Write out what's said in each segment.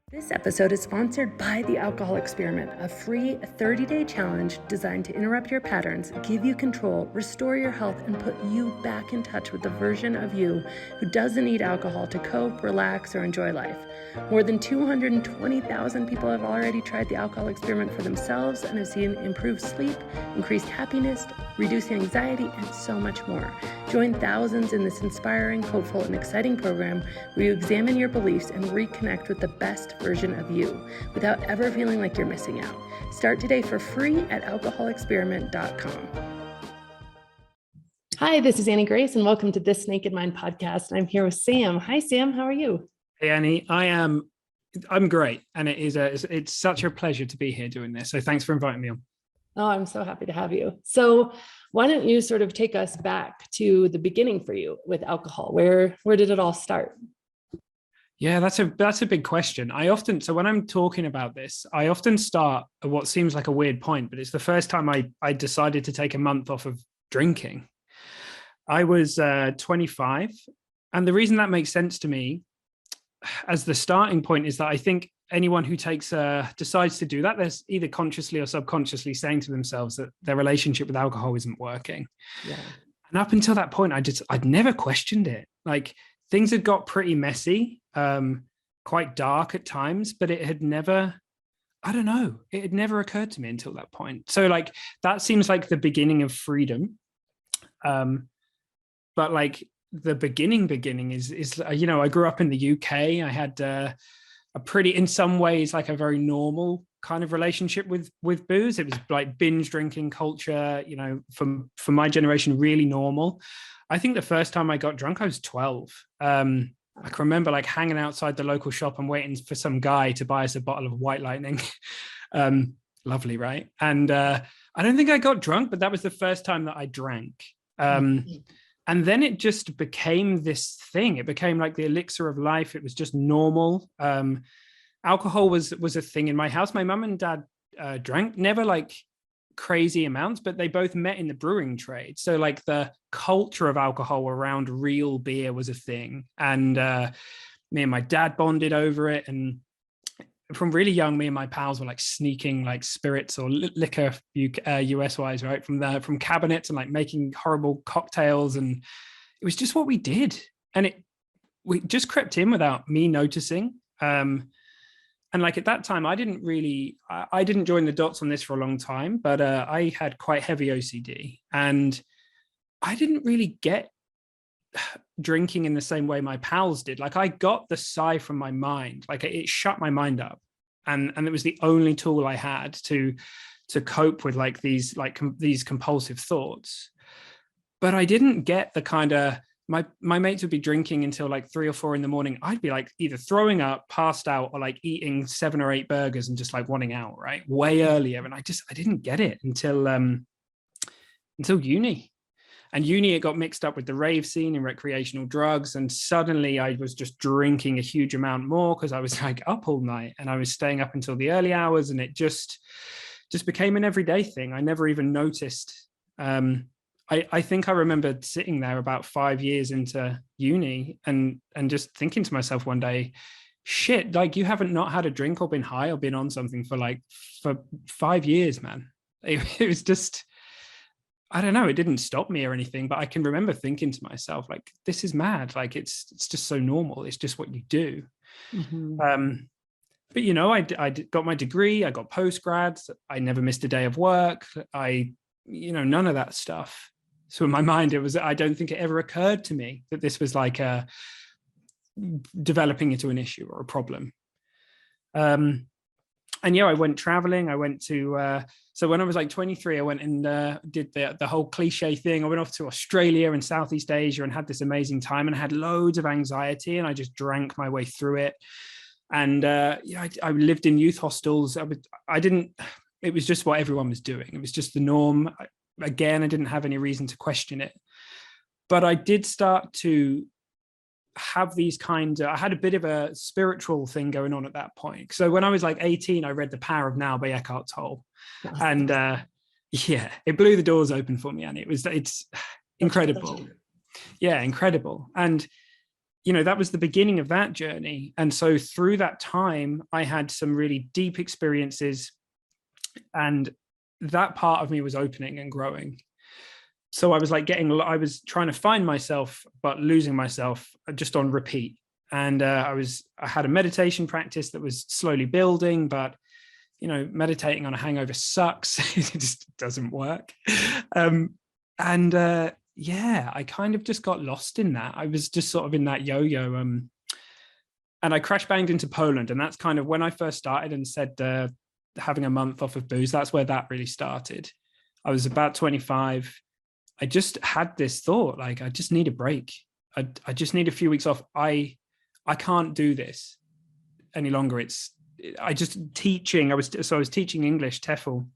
This episode is sponsored by The Alcohol Experiment, a free 30-day challenge designed to interrupt your patterns, give you control, restore your health, and put you back in touch with the version of you who doesn't need alcohol to cope, relax, or enjoy life. More than 220,000 people have already tried The Alcohol Experiment for themselves and have seen improved sleep, increased happiness, reduced anxiety, and so much more. Join thousands in this inspiring, hopeful, and exciting program where you examine your beliefs and reconnect with the best version of you without ever feeling like you're missing out. Start today for free at alcoholexperiment.com. Hi, this is Annie Grace, and welcome to This Naked Mind podcast. I'm here with Sam. Hi, Sam. How are you? Hey, Annie. I'm great, and it's such a pleasure to be here doing this. So thanks for inviting me on. Oh, I'm so happy to have you. So why don't you sort of take us back to the beginning for you with alcohol? Where did it all start? Yeah, that's a big question. So when I'm talking about this, I often start at what seems like a weird point, but it's the first time I decided to take a month off of drinking. I was 25, and the reason that makes sense to me as the starting point is that I think anyone who decides to do that, they're either consciously or subconsciously saying to themselves that their relationship with alcohol isn't working. Yeah. And up until that point, I'd never questioned it. Like, things had got pretty messy, quite dark at times, but it had never occurred to me until that point. So like, that seems like the beginning of freedom. But like the beginning is, I grew up in the UK. I had a pretty, in some ways, like a very normal kind of relationship with booze. It was like binge drinking culture, for my generation, really normal. I think the first time I got drunk, I was 12. I can remember like hanging outside the local shop and waiting for some guy to buy us a bottle of White Lightning. Lovely, right? And I don't think I got drunk, but that was the first time that I drank. And then it just became this thing. It became like the elixir of life. It was just normal. Alcohol was a thing in my house. My mum and dad drank, never like crazy amounts, but they both met in the brewing trade. So like the culture of alcohol around real beer was a thing. And me and my dad bonded over it. And from really young, me and my pals were like sneaking like spirits or liquor, US wise, right, from cabinets and like making horrible cocktails. And it was just what we did. And we just crept in without me noticing. And like at that time, I didn't join the dots on this for a long time, but I had quite heavy OCD, and I didn't really get drinking in the same way my pals did. Like, I got the sigh from my mind, like it shut my mind up, and it was the only tool I had to cope with like these compulsive thoughts. But I didn't get the kind of, my mates would be drinking until like 3 or 4 in the morning. I'd be like either throwing up, passed out, or like eating 7 or 8 burgers and just like wanting out, right? Way earlier. And I didn't get it until uni. And uni, it got mixed up with the rave scene and recreational drugs. And suddenly I was just drinking a huge amount more because I was like up all night and I was staying up until the early hours, and it just became an everyday thing. I never even noticed. I think I remember sitting there about 5 years into uni and just thinking to myself one day, shit, like you haven't not had a drink or been high or been on something for 5 years, man. It was just, I don't know, it didn't stop me or anything, but I can remember thinking to myself, like, this is mad. Like, it's just so normal. It's just what you do. Mm-hmm. But, I got my degree, I got postgrads, I never missed a day of work. None of that stuff. So in my mind, I don't think it ever occurred to me that this was like developing into an issue or a problem. And I went traveling. I went to, so when I was like 23, I went and did the whole cliche thing. I went off to Australia and Southeast Asia and had this amazing time, and I had loads of anxiety, and I just drank my way through it. And I lived in youth hostels. It was just what everyone was doing. It was just the norm. Again, I didn't have any reason to question it. But I did start to have these I had a bit of a spiritual thing going on at that point. So when I was like 18, I read The Power of Now by Eckhart Tolle. And it blew the doors open for me. And it's incredible. Yeah, incredible. And that was the beginning of that journey. And so through that time, I had some really deep experiences, and that part of me was opening and growing. So I was like I was trying to find myself, but losing myself just on repeat. And I had a meditation practice that was slowly building, but meditating on a hangover sucks. It just doesn't work. Yeah, I kind of just got lost in that. I was just sort of in that yo-yo. And I crash banged into Poland. And that's kind of when I first started and said having a month off of booze. That's where that really started. I was about 25. I just had this thought, like, I just need a break. I just need a few weeks off. I can't do this any longer. I was teaching English TEFL,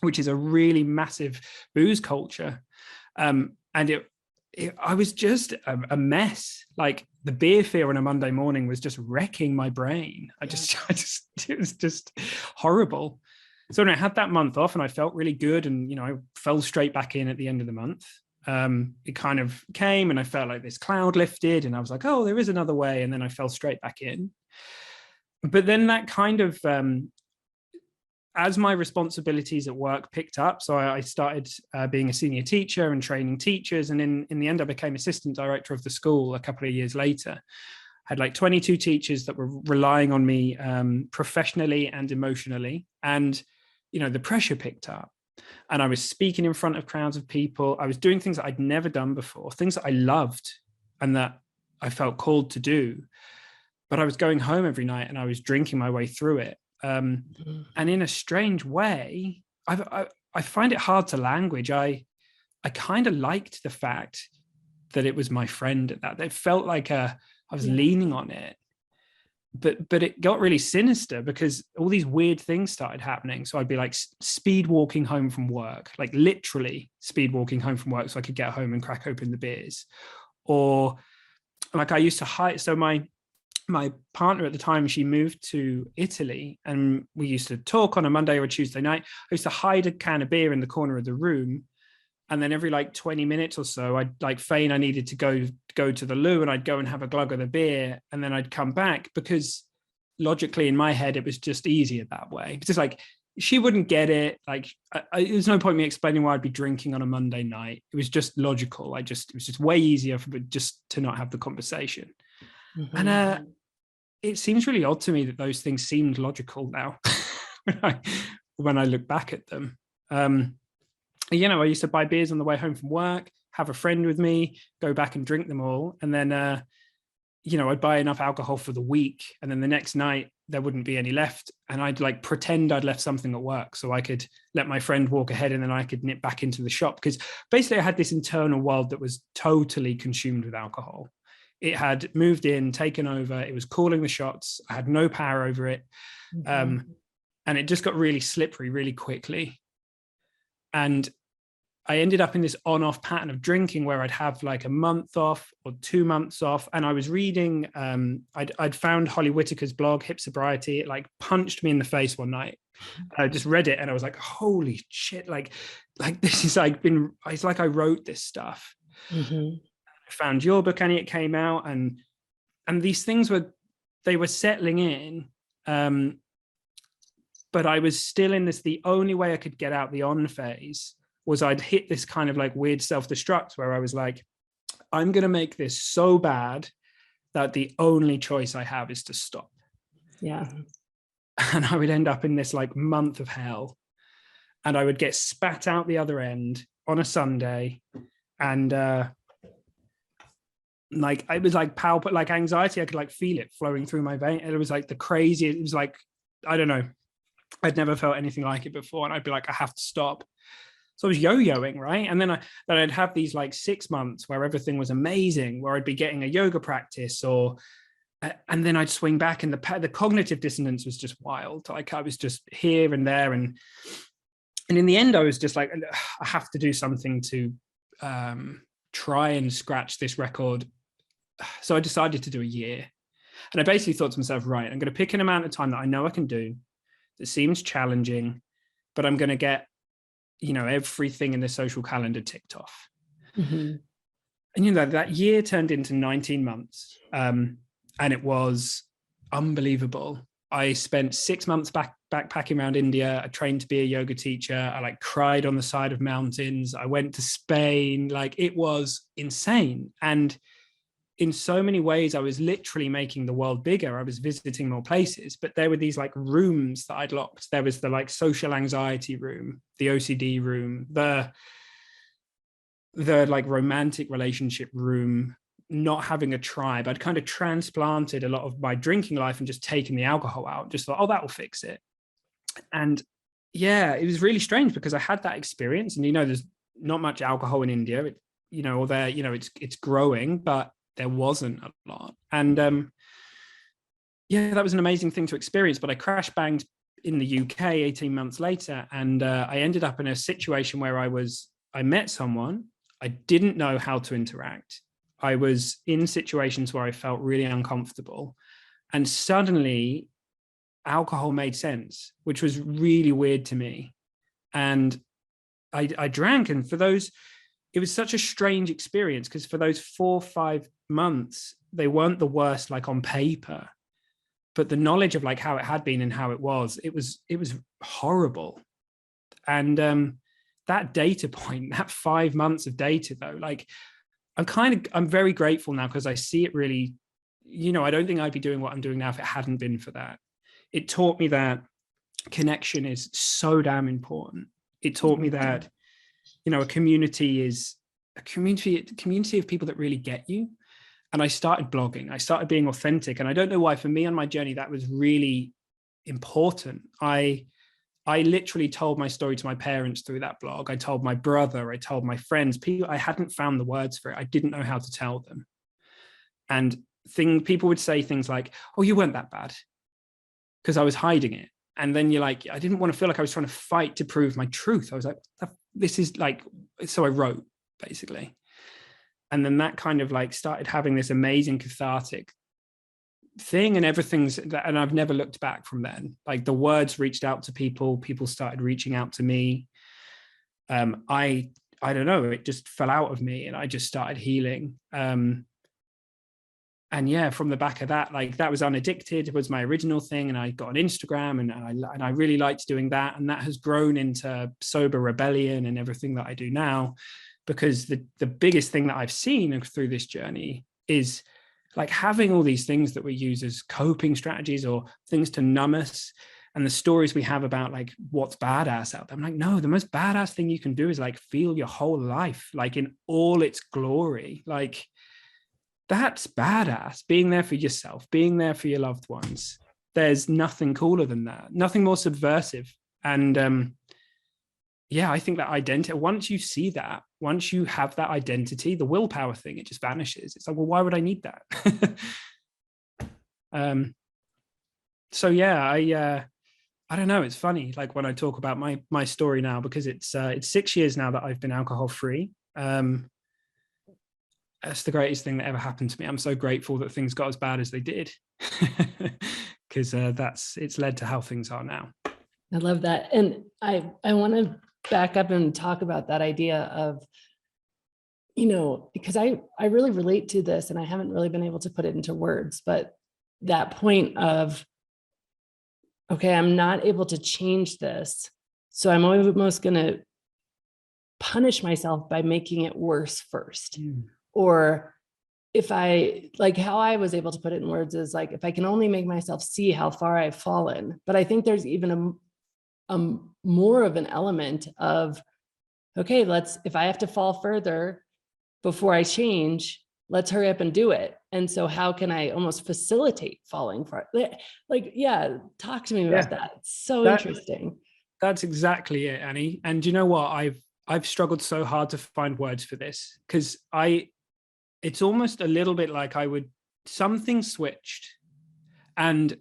which is a really massive booze culture. And I was just a mess. Like, the beer fear on a Monday morning was just wrecking my brain. It was just horrible. So when I had that month off and I felt really good, and, I fell straight back in at the end of the month. It kind of came and I felt like this cloud lifted and I was like, oh, there is another way. And then I fell straight back in. But then that kind of, as my responsibilities at work picked up, so I started being a senior teacher and training teachers. And in the end, I became assistant director of the school a couple of years later. I had like 22 teachers that were relying on me professionally and emotionally. And, the pressure picked up. And I was speaking in front of crowds of people. I was doing things that I'd never done before, things that I loved and that I felt called to do. But I was going home every night and I was drinking my way through it. And in a strange way, I find it hard to language. I kind of liked the fact that it was my friend at that. It felt like I was leaning on it. But it got really sinister because all these weird things started happening. So I'd be like speed walking home from work, like literally speed walking home from work so I could get home and crack open the beers. Or like I used to hide. So my partner at the time, she moved to Italy and we used to talk on a Monday or a Tuesday night. I used to hide a can of beer in the corner of the room. And then every like 20 minutes or so, I'd like feign I needed to go to the loo, and I'd go and have a glug of the beer. And then I'd come back because logically in my head, it was just easier that way. It's just like, she wouldn't get it. Like, there's no point me explaining why I'd be drinking on a Monday night. It was just logical. It was just way easier for just to not have the conversation. Mm-hmm. And it seems really odd to me that those things seemed logical now when I look back at them. I used to buy beers on the way home from work, have a friend with me, go back and drink them all. And then, I'd buy enough alcohol for the week. And then the next night there wouldn't be any left. And I'd like pretend I'd left something at work so I could let my friend walk ahead and then I could nip back into the shop. Because basically I had this internal world that was totally consumed with alcohol. It had moved in, taken over. It was calling the shots. I had no power over it. Mm-hmm. And it just got really slippery really quickly. And I ended up in this on-off pattern of drinking where I'd have like a month off or 2 months off. And I was reading, I'd found Holly Whitaker's blog, Hip Sobriety. It like punched me in the face one night. I just read it and I was like, holy shit. Like this is like it's like I wrote this stuff. Mm-hmm. I found your book, Annie, it came out and these things were settling in. But I was still in this, the only way I could get out the on phase was I'd hit this kind of like weird self-destruct where I was like, I'm going to make this so bad that the only choice I have is to stop. Yeah. And I would end up in this like month of hell. And I would get spat out the other end on a Sunday. And like, it was like palpable, like anxiety. I could like feel it flowing through my vein. And it was like the craziest, it was like, I don't know. I'd never felt anything like it before. And I'd be like, I have to stop. So I was yo-yoing, right? And then I'd have these like 6 months where everything was amazing, where I'd be getting a yoga practice and then I'd swing back and the cognitive dissonance was just wild. Like I was just here and there. And in the end, I was just like, I have to do something to try and scratch this record. So I decided to do a year. And I basically thought to myself, right, I'm going to pick an amount of time that I know I can do that seems challenging, but I'm going to get, everything in the social calendar ticked off. Mm-hmm. And, you know, that year turned into 19 months. And it was unbelievable. I spent 6 months backpacking around India. I trained to be a yoga teacher. I like cried on the side of mountains. I went to Spain. Like, it was insane. And in so many ways, I was literally making the world bigger. I was visiting more places, but there were these like rooms that I'd locked. There was the like social anxiety room, the OCD room, the like romantic relationship room, not having a tribe. I'd kind of transplanted a lot of my drinking life and just taken the alcohol out, just thought, oh, that will fix it. And yeah, it was really strange because I had that experience, and, you know, there's not much alcohol in India, you know, or there, you know, it's growing, but there wasn't a lot. And yeah, that was an amazing thing to experience. But I crash banged in the UK 18 months later, and I ended up in a situation where I met someone. I didn't know how to interact. I was in situations where I felt really uncomfortable, and suddenly alcohol made sense, which was really weird to me. And I drank, and for those, it was such a strange experience, because for those 4 or 5 months, they weren't the worst, like on paper, but the knowledge of like how it had been and how it was horrible. And that data point, that 5 months of data though, like I'm very grateful now, because I see it really, you know, I don't think I'd be doing what I'm doing now if it hadn't been for that. It taught me that connection is so damn important. It taught me that, you know, a community is a community of people that really get you. And I started blogging. I started being authentic. And I don't know why, for me on my journey, that was really important. I literally told my story to my parents through that blog. I told my brother, I told my friends, people, I hadn't found the words for it. I didn't know how to tell them. And people would say things like, oh, you weren't that bad, because I was hiding it. And then you're like, I didn't want to feel like I was trying to fight to prove my truth. I was like, this is like, so I wrote, basically. And then that kind of like started having this amazing cathartic thing, and and I've never looked back from then. Like, the words reached out to people started reaching out to me. I don't know, it just fell out of me, and I just started healing. And yeah, from the back of that, like, that was Unaddicted was my original thing, and I got on Instagram, and I really liked doing that, and that has grown into Sober Rebellion and everything that I do now. Because the biggest thing that I've seen through this journey is like having all these things that we use as coping strategies or things to numb us, and the stories we have about like what's badass out there. I'm like, no, the most badass thing you can do is like feel your whole life like in all its glory. Like, that's badass. Being there for yourself, being there for your loved ones. There's nothing cooler than that, nothing more subversive. And yeah, I think that identity, once you see that, once you have that identity, the willpower thing, it just vanishes. It's like, well, why would I need that? So yeah, I don't know. It's funny, like when I talk about my story now, because it's 6 years now that I've been alcohol free. That's the greatest thing that ever happened to me. I'm so grateful that things got as bad as they did, because it's led to how things are now. I love that. And I want to back up and talk about that idea of, you know, because I really relate to this, and I haven't really been able to put it into words, but that point of, okay, I'm not able to change this, so I'm almost going to punish myself by making it worse first. Or if I, like how I was able to put it in words is like, if I can only make myself see how far I've fallen. But I think there's even a more of an element of, okay, if I have to fall further before I change, let's hurry up and do it. And so how can I almost facilitate falling far? Like, yeah, talk to me about that. It's so interesting. That's exactly it, Annie. And you know what? I've struggled so hard to find words for this, because it's almost a little bit like something switched. And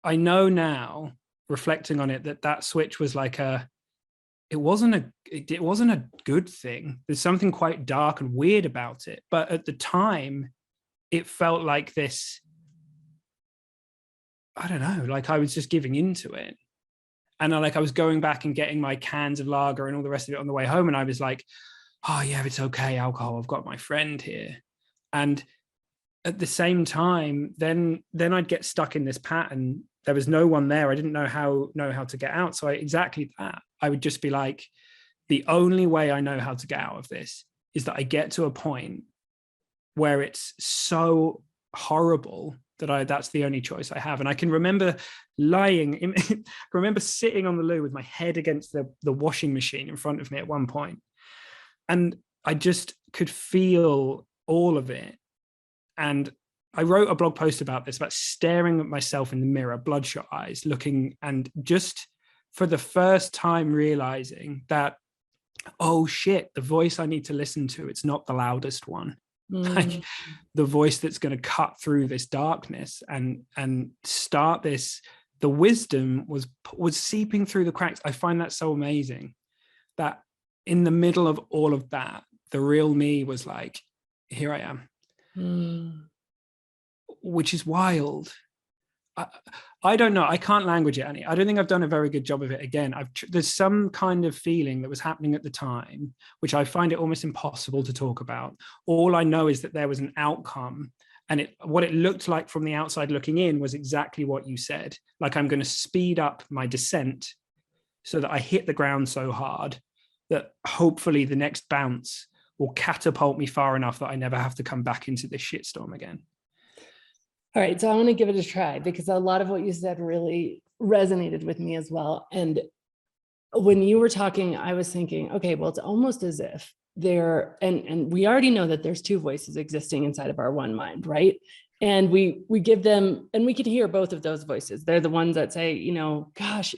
I know now, reflecting on it, that switch was like it wasn't a good thing. There's something quite dark and weird about it. But at the time, it felt like this, I don't know, like I was just giving into it. And I was going back and getting my cans of lager and all the rest of it on the way home. And I was like, oh yeah, it's okay, alcohol, I've got my friend here. And at the same time, then I'd get stuck in this pattern. There was no one there. I didn't know how to get out. So exactly that. I would just be like, the only way I know how to get out of this is that I get to a point where it's so horrible that that's the only choice I have. And I can remember I remember sitting on the loo with my head against the washing machine in front of me at one point. And I just could feel all of it. And I wrote a blog post about this, about staring at myself in the mirror, bloodshot eyes, looking, and just for the first time realizing that, oh shit, the voice I need to listen to, it's not the loudest one. Like the voice that's going to cut through this darkness and start this. The wisdom was seeping through the cracks. I find that so amazing that in the middle of all of that, the real me was like, here I am, which is wild. I don't know. I can't language it, Annie. I don't think I've done a very good job of it. Again, there's some kind of feeling that was happening at the time, which I find it almost impossible to talk about. All I know is that there was an outcome, and what it looked like from the outside looking in was exactly what you said. Like, I'm going to speed up my descent so that I hit the ground so hard that hopefully the next bounce will catapult me far enough that I never have to come back into this shitstorm again. All right, so I want to give it a try because a lot of what you said really resonated with me as well. And when you were talking, I was thinking, okay, well, it's almost as if there, and we already know that there's two voices existing inside of our one mind, right? And we give them, and we could hear both of those voices. They're the ones that say, you know, gosh,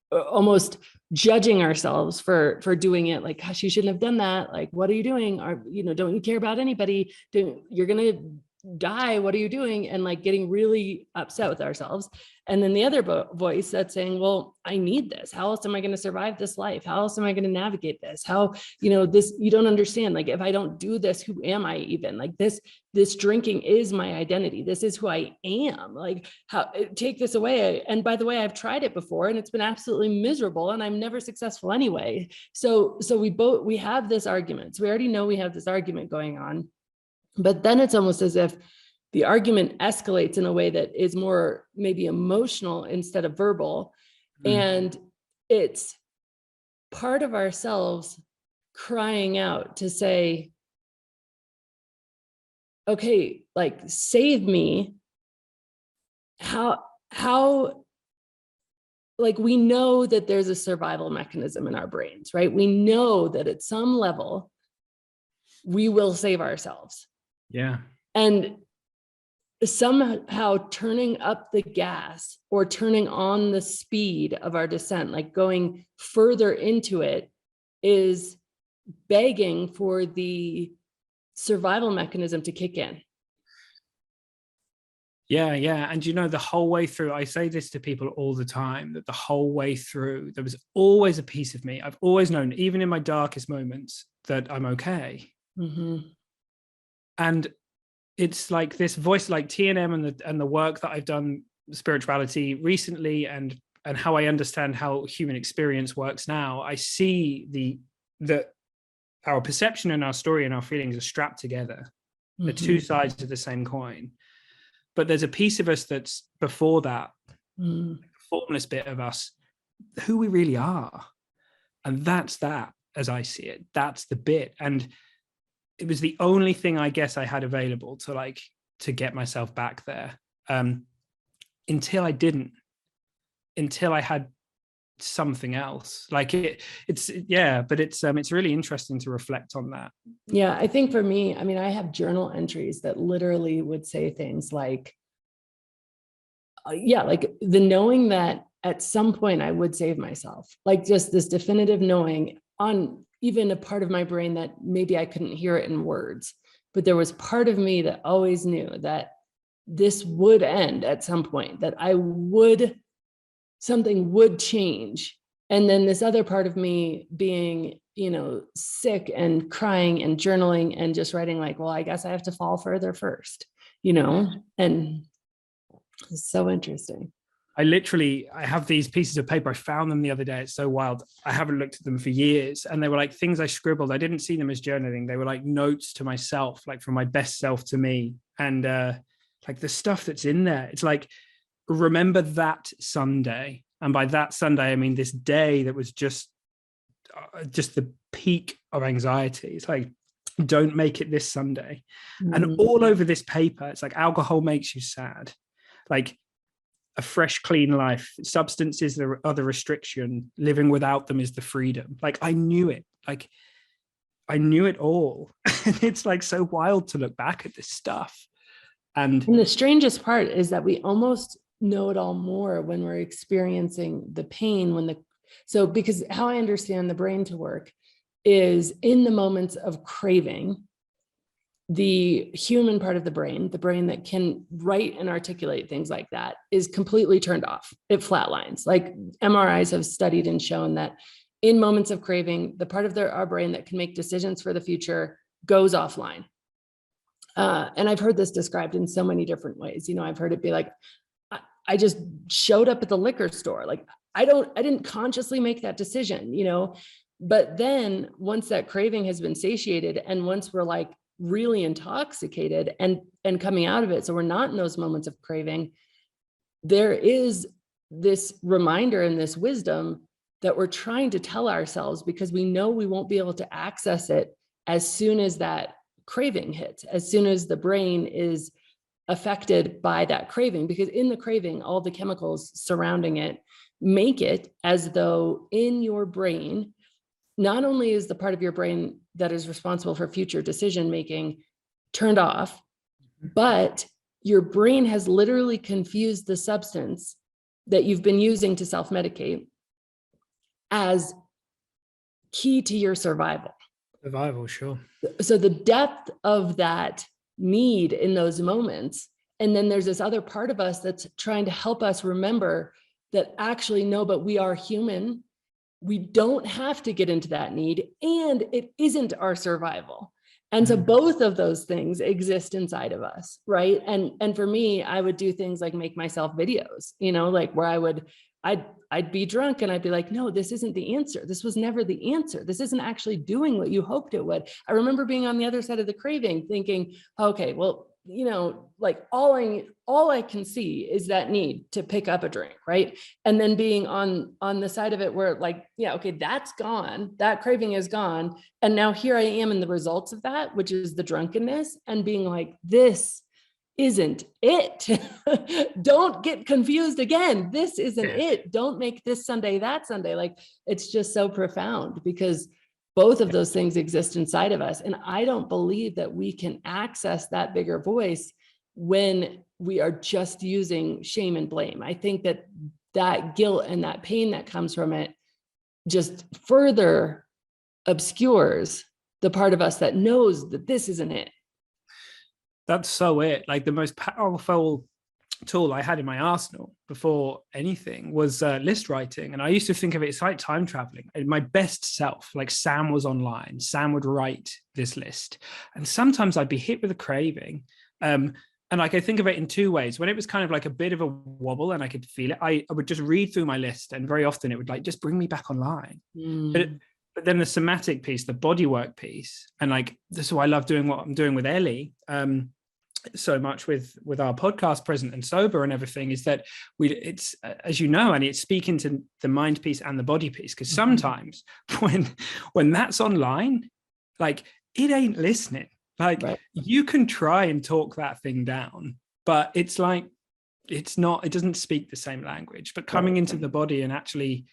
almost judging ourselves for doing it. Like, gosh, you shouldn't have done that. Like, what are you doing? Or, you know, don't you care about anybody? You're going to die, what are you doing? And like getting really upset with ourselves. And then the other voice that's saying, well, I need this. How else am I going to survive this life? How else am I going to navigate this? How, you know, this, you don't understand. Like, if I don't do this, who am I even? Like this drinking is my identity. This is who I am. Like, how, take this away. And by the way, I've tried it before and it's been absolutely miserable and I'm never successful anyway. So we have this argument. So we already know we have this argument going on. But then it's almost as if the argument escalates in a way that is more maybe emotional instead of verbal. And it's part of ourselves crying out to say, okay, like, save me. How, like, we know that there's a survival mechanism in our brains, right? We know that at some level, we will save ourselves. Yeah. And somehow turning up the gas or turning on the speed of our descent, like going further into it, is begging for the survival mechanism to kick in. Yeah, yeah. And you know, the whole way through, I say this to people all the time, that the whole way through, there was always a piece of me. I've always known, even in my darkest moments, that I'm okay. And it's like this voice, like TNM and the work that I've done, spirituality recently, and how I understand how human experience works now. I see that our perception and our story and our feelings are strapped together. They're two sides of the same coin. But there's a piece of us that's before that, the formless bit of us, who we really are. And that's that, as I see it. That's the bit. And it was the only thing I guess I had available to get myself back there, until I didn't, until I had something else. Like it's really interesting to reflect on that. Yeah, I think for me, I mean, I have journal entries that literally would say things like, like the knowing that at some point I would save myself, like just this definitive knowing on even a part of my brain that maybe I couldn't hear it in words, but there was part of me that always knew that this would end at some point, that something would change. And then this other part of me being, you know, sick and crying and journaling and just writing like, well, I guess I have to fall further first, you know, and it's so interesting. I have these pieces of paper. I found them the other day. It's so wild. I haven't looked at them for years. And they were like things I scribbled. I didn't see them as journaling. They were like notes to myself, like from my best self to me. And like the stuff that's in there, it's like, remember that Sunday. And by that Sunday, I mean this day that was just the peak of anxiety. It's like, don't make it this Sunday. And all over this paper, it's like alcohol makes you sad. Like, a fresh, clean life. Substance is the other restriction. Living without them is the freedom. Like, I knew it. Like, I knew it all. And it's like so wild to look back at this stuff. And the strangest part is that we almost know it all more when we're experiencing the pain, because how I understand the brain to work is in the moments of craving, the human part of the brain that can write and articulate things like that, is completely turned off. It flatlines. Like MRIs have studied and shown that in moments of craving, the part of our brain that can make decisions for the future goes offline. And I've heard this described in so many different ways. I've heard it be like, I just showed up at the liquor store. Like, I didn't consciously make that decision, but then once that craving has been satiated, and once we're like really intoxicated and coming out of it, so we're not in those moments of craving, there is this reminder and this wisdom that we're trying to tell ourselves, because we know we won't be able to access it as soon as that craving hits, as soon as the brain is affected by that craving, because in the craving, all the chemicals surrounding it make it as though in your brain, not only is the part of your brain that is responsible for future decision making turned off, but your brain has literally confused the substance that you've been using to self-medicate as key to your survival. Survival, sure. So the depth of that need in those moments, and then there's this other part of us that's trying to help us remember that actually, no, but we are human. We don't have to get into that need, and it isn't our survival. And so both of those things exist inside of us, right? And for me, I would do things like make myself videos, like where I'd be drunk and I'd be like, no, this isn't the answer. This was never the answer. This isn't actually doing what you hoped it would. I remember being on the other side of the craving thinking, okay, well, like all I can see is that need to pick up a drink, right? And then being on the side of it where like, yeah, okay, that's gone. That craving is gone. And now here I am in the results of that, which is the drunkenness, and being like, this isn't it. Don't get confused again. This isn't it. Don't make this Sunday that Sunday. Like, it's just so profound, because both of those things exist inside of us. And I don't believe that we can access that bigger voice when we are just using shame and blame. I think that guilt and that pain that comes from it just further obscures the part of us that knows that this isn't it. That's so it. Like, the most powerful tool I had in my arsenal before anything was list writing. And I used to think of it as like time traveling. My best self, like Sam, was online. Sam would write this list. And sometimes I'd be hit with a craving. And like, I think of it in two ways. When it was kind of like a bit of a wobble and I could feel it, I would just read through my list. And very often it would like just bring me back online. But then the somatic piece, the bodywork piece, and like, this is why I love doing what I'm doing with Ellie so much with our podcast, Present and Sober, and everything, is that it's as you know, and it's speaking to the mind piece and the body piece, because sometimes when that's online, like, it ain't listening. Like, right. You can try and talk that thing down, but it's like, it doesn't speak the same language. But coming into the body and actually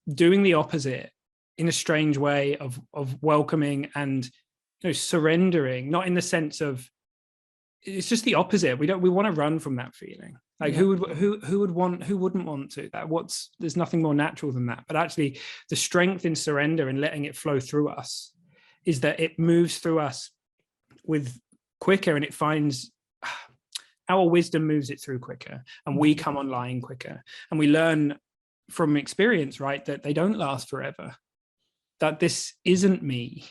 doing the opposite in a strange way of welcoming and surrendering, not in the sense of, it's just the opposite. We want to run from that feeling. Like, who wouldn't want to? There's nothing more natural than that. But actually, the strength in surrender and letting it flow through us is that it moves through us with quicker, and it finds our wisdom moves it through quicker, and we come online quicker, and we learn from experience, right, that they don't last forever, that this isn't me,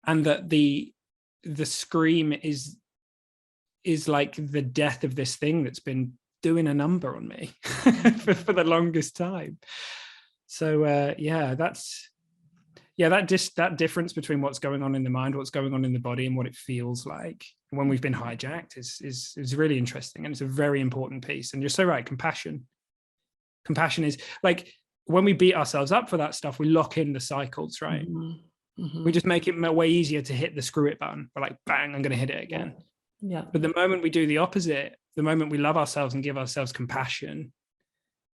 and that the scream is like the death of this thing that's been doing a number on me for the longest time. So that difference between what's going on in the mind, what's going on in the body, and what it feels like when we've been hijacked is really interesting, and it's a very important piece. And you're so right, compassion is like, when we beat ourselves up for that stuff, we lock in the cycles, right? We just make it way easier to hit the screw it button. We're like, bang, I'm going to hit it again. Yeah. But the moment we do the opposite, the moment we love ourselves and give ourselves compassion,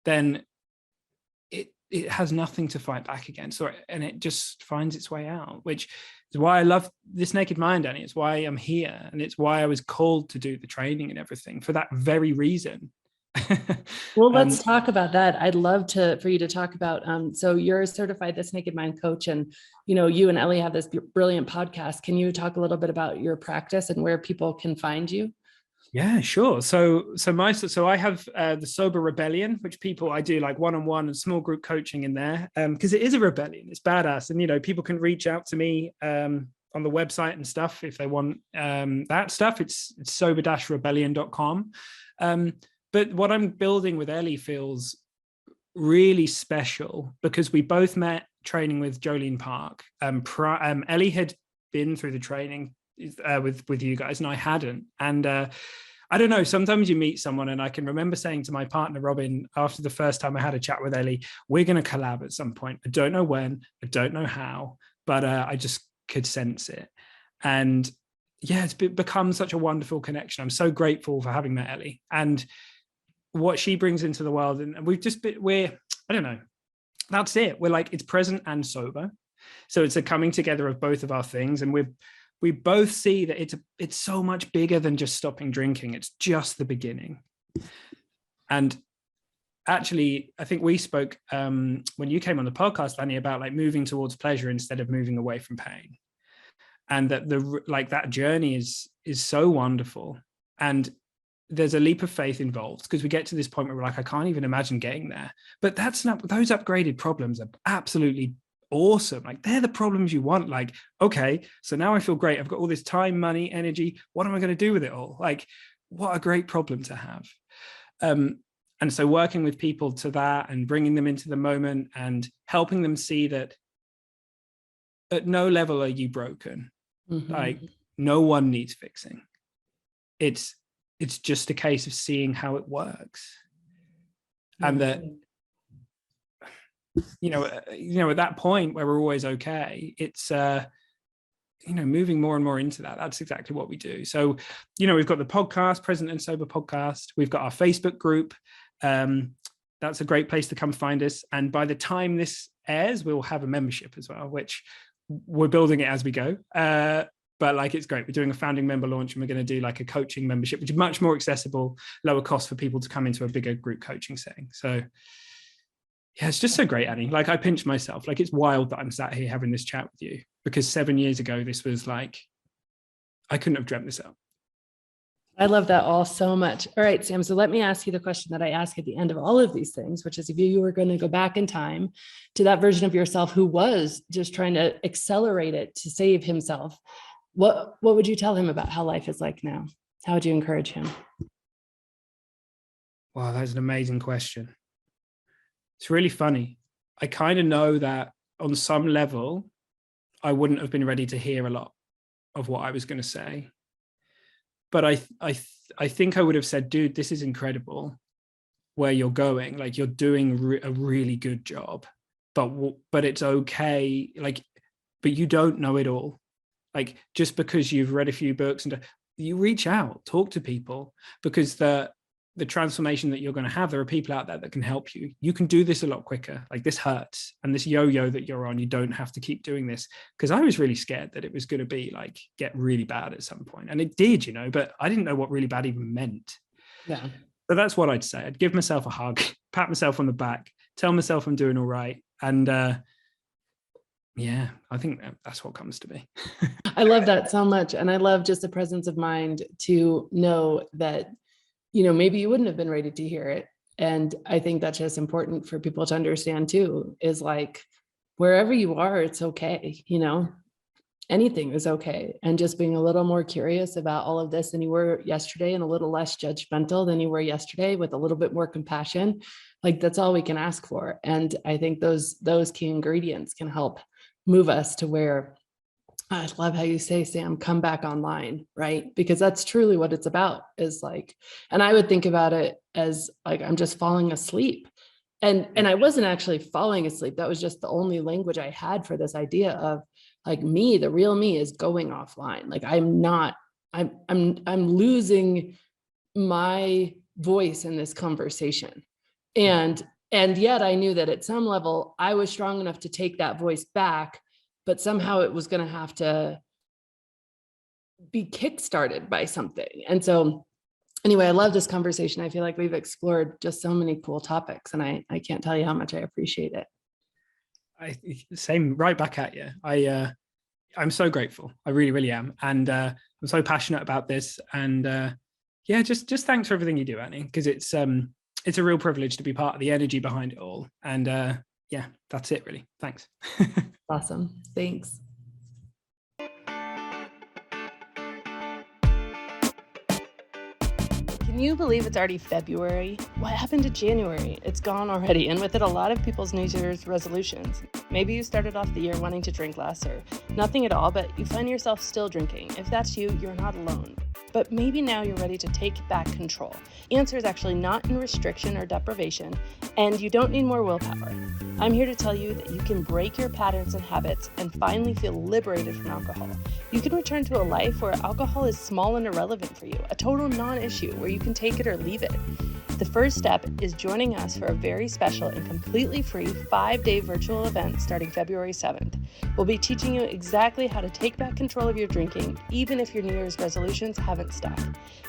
then it has nothing to fight back against, and it just finds its way out, which is why I love this Naked Mind, Annie. It's why I'm here, and it's why I was called to do the training and everything, for that very reason. Well, let's talk about that. I'd love for you to talk about, so you're a certified This Naked Mind coach, and, you and Ellie have this brilliant podcast. Can you talk a little bit about your practice and where people can find you? Yeah, sure. So I have the Sober Rebellion, which I do like one-on-one and small group coaching in there, because it is a rebellion. It's badass, and people can reach out to me on the website and stuff if they want that stuff. It's sober-rebellion.com. But what I'm building with Ellie feels really special, because we both met training with Jolene Park. Ellie had been through the training with you guys, and I hadn't. And I don't know, sometimes you meet someone, and I can remember saying to my partner Robin, after the first time I had a chat with Ellie, we're going to collab at some point. I don't know when, I don't know how, but I just could sense it. And yeah, it's become such a wonderful connection. I'm so grateful for having met Ellie and what she brings into the world. And I don't know, that's it. We're like, it's present and sober. So it's a coming together of both of our things. And we both see that it's so much bigger than just stopping drinking. It's just the beginning. And actually, I think we spoke when you came on the podcast, Annie, about like moving towards pleasure instead of moving away from pain. And that that journey is so wonderful. And there's a leap of faith involved, because we get to this point where we're like, I can't even imagine getting there. But those upgraded problems are absolutely awesome. Like, they're the problems you want. Like, okay, so now I feel great. I've got all this time, money, energy. What am I going to do with it all? Like, what a great problem to have. And so working with people to that and bringing them into the moment and helping them see that at no level are you broken. Like, no one needs fixing. It's just a case of seeing how it works. And that, at that point where we're always okay, it's, moving more and more into that. That's exactly what we do. So, we've got the podcast, Present and Sober podcast. We've got our Facebook group. That's a great place to come find us. And by the time this airs, we'll have a membership as well, which we're building it as we go. But like, it's great. We're doing a founding member launch, and we're going to do like a coaching membership, which is much more accessible, lower cost for people to come into a bigger group coaching setting. So yeah, it's just so great, Annie. Like, I pinch myself. Like, it's wild that I'm sat here having this chat with you, because 7 years ago, this was like, I couldn't have dreamt this up. I love that all so much. All right, Sam. So let me ask you the question that I ask at the end of all of these things, which is, if you were going to go back in time to that version of yourself who was just trying to accelerate it to save himself, what would you tell him about how life is like now? How would you encourage him? Wow, that's an amazing question. It's really funny. I kind of know that on some level, I wouldn't have been ready to hear a lot of what I was going to say. But I think I would have said, dude, this is incredible where you're going. Like, you're doing a really good job, but it's okay. Like, but you don't know it all. Like, just because you've read a few books, and you reach out, talk to people, because the transformation that you're going to have, there are people out there that can help you. You can do this a lot quicker. Like, this hurts. And this yo-yo that you're on, you don't have to keep doing this. Because I was really scared that it was going to be like, get really bad at some point. And it did, but I didn't know what really bad even meant. Yeah. So that's what I'd say. I'd give myself a hug, pat myself on the back, tell myself I'm doing all right. And yeah, I think that's what comes to me. I love that so much. And I love just the presence of mind to know that, maybe you wouldn't have been ready to hear it. And I think that's just important for people to understand too, is like, wherever you are, it's okay. anything is okay. And just being a little more curious about all of this than you were yesterday, and a little less judgmental than you were yesterday, with a little bit more compassion. Like, that's all we can ask for. And I think those key ingredients can help move us to where, I love how you say, Sam, come back online, right? Because that's truly what it's about, is like, and I would think about it as like, I'm just falling asleep. And I wasn't actually falling asleep. That was just the only language I had for this idea of like, me, the real me is going offline. Like, I'm losing my voice in this conversation. And yet I knew that at some level I was strong enough to take that voice back, but somehow it was going to have to be kickstarted by something. And so anyway, I love this conversation. I feel like we've explored just so many cool topics, and I can't tell you how much I appreciate it. Same, right back at you. I'm so grateful. I really, really am. And I'm so passionate about this. And yeah, just thanks for everything you do, Annie, because it's a real privilege to be part of the energy behind it all. And yeah, that's it really. Thanks. Awesome. Thanks. Can you believe it's already February? What happened to January? It's gone already, and with it, a lot of people's New Year's resolutions. Maybe you started off the year wanting to drink less or nothing at all, but you find yourself still drinking. If that's you, you're not alone. But maybe now you're ready to take back control. The answer is actually not in restriction or deprivation, and you don't need more willpower. I'm here to tell you that you can break your patterns and habits and finally feel liberated from alcohol. You can return to a life where alcohol is small and irrelevant for you, a total non-issue where you can take it or leave it. The first step is joining us for a very special and completely free 5-day virtual event starting February 7th. We'll be teaching you exactly how to take back control of your drinking, even if your New Year's resolutions haven't stuck.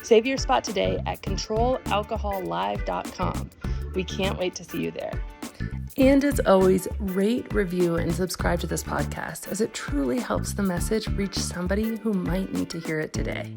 Save your spot today at controlalcohollive.com. We can't wait to see you there. And as always, rate, review, and subscribe to this podcast, as it truly helps the message reach somebody who might need to hear it today.